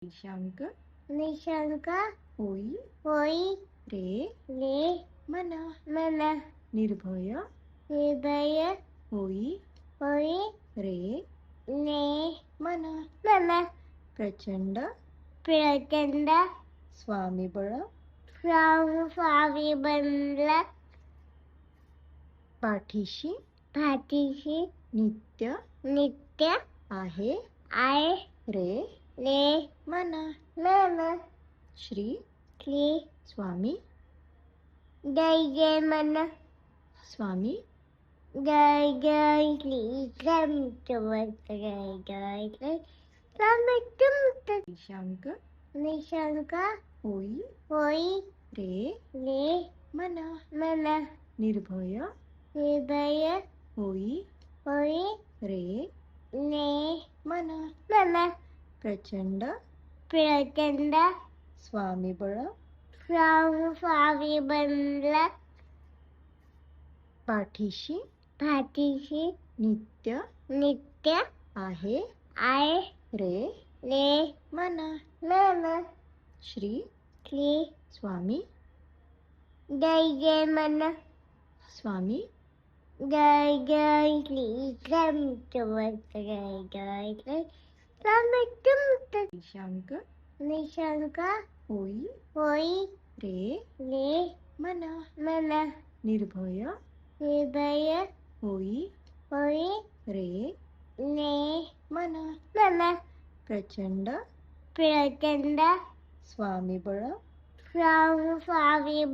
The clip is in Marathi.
निशांक निशंक होई होई रे रे मना मन निर्भय हृदय होई होई रे ने मना मन प्रचंड प्रचंड स्वामीबळ स्वामी बनला पाठीशी भातीशी नित्य नित्य आहे आय रे ले मना मन श्री श्री स्वामी जय जय मन स्वामी जय जय श्री समर्थ जय जय श्री समर्थ निशांक निशंक होई होई रे रे मना मन निर्भय हृदय होई होई रे ने मना मन प्रचंड प्रचंड स्वामीबळ स्वामी बनला पाठीशी भातीशी नित्य नित्य आहे आय रे ले मना मन श्री श्री स्वामी जय जय मन स्वामी जय जय श्री समर्थ जय जय श्री समर्थ निशांक निशंक होई होई रे रे मना मन निर्भय हृदय होई होई रे ने मना मन प्रचंड प्रचंड स्वामीबळ स्वामी